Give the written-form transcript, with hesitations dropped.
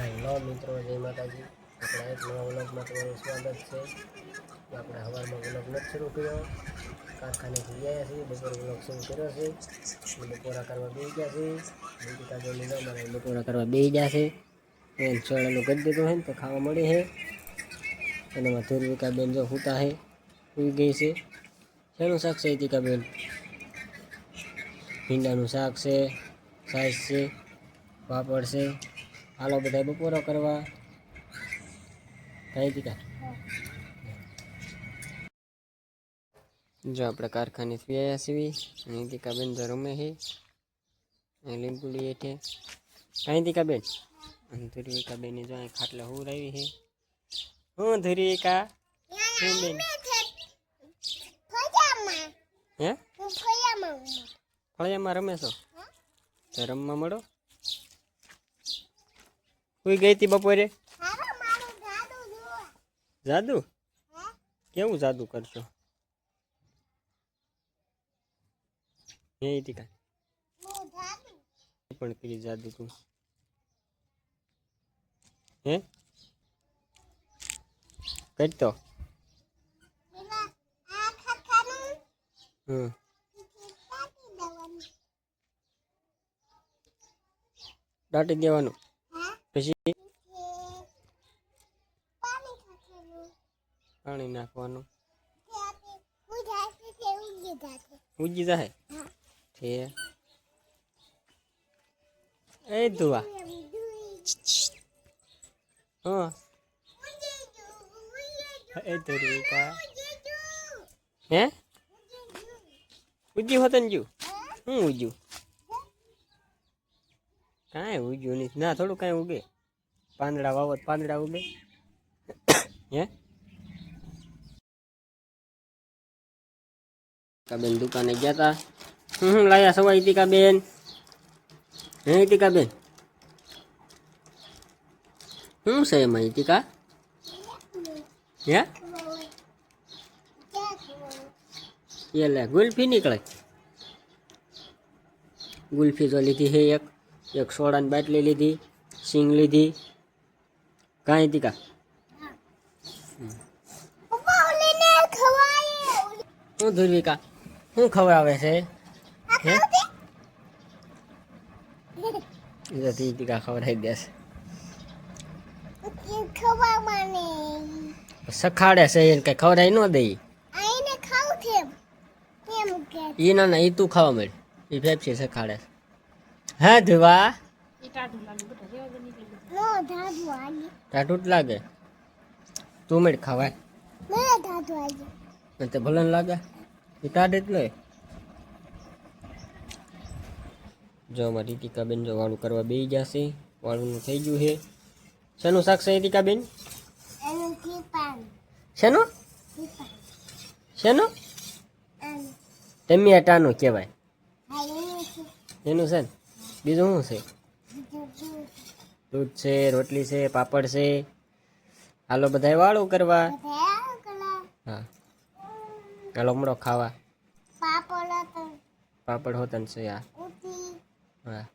Hello મિત્રો, જય માતાજી। આપણા એક નવા વ્લોગમાં તમારું સ્વાગત છે। આપણે સવારમાં વ્લોગ નથી શરૂ કર્યો, કારખાનેથી ગયા છીએ। બપોર વ્લોગ શરૂ કર્યો છે, બપોરા કરવા બેસી ગયા છે। દીપિકાબેન અમારે બપોરા કરવા બેસી ગયા છે। ચોળાનું કરી દીધું છે ને તો ખાવા મળે છે। અને એમાં ધુર્વિકાબેન જો સૂતા છે, સૂઈ ગઈ છે। શેનું શાક છે દીપિકાબેન? ભીંડાનું શાક છે, છાશ છે, પાપડ છે। હાલો બધા બપોરો કરવા કઈ દીધા। જો આપણે કારખાનેથી આવ્યા છીએ અને દીપિકાબેન જો રમે છે લીંબુડી હેઠે। કઈ દીપિકાબેન અને ધુર્વિકાબેન જો અહીં ખાટલે હુરાવી છે। હું ધુર્વિકા હું બેન હે ફળિયામાં રમે છો તો રમવા મળો। કોઈ ગઈ હતી બપોરે? જાદુ? કેવું જાદુ કરશો હે દીકા? પણ કરી જાદુ તું હે કરતો? દાટી દેવાનું પછી પાણી નાખવાનું ઉજી જાય છે। એ ધુઆ હા એ ધુર્વિકા હે ઉજ્યું હોત ને હું ઉજ્યું કાંઈ ઉજ્યું નહીં ના થોડું કાંઈ ઉગે પાંદડા વાવત પાંદડા ઉગે હે દીપિકાબેન દુકાને ગયા હતા। હું લાયા સવાઈ દીપિકાબેન હે દીપિકાબેન શું છે એમાં દીપિકા હે એ લે ગુલ્ફી નીકળે ગુલ્ફી જો લીધી છે એક સોડાની બાટલી લીધી સિંગ લીધી કાંઈ દીપિકા શું ધુર્વિકા શું ખવડાવે છે હે દીપિકા ખવડાવી દેશે સખાડે છે એને કઈ ખવડાવી ન દઈ એ ના એ તું ખાવા મળે એ ફેફસી સખાડે હા ધુવા ટાઢું જ લાગે તું મેળ ખાવાય તો ભલે લાગે એ ટાઢે જ લે જો અમારી દીપિકાબેન જો વાળું કરવા બેસી જશે વાળું થઈ ગયું છે। શેનું શાક છે દીપિકાબેન? શેનું શેનું ટમેટાનું કહેવાય એનું છે ને બીજું શું છે? દૂધ છે, રોટલી છે, પાપડ છે। હાલો બધા વાળું કરવા હા હાલો મળો ખાવા પાપડ હોતન છે યાર હા।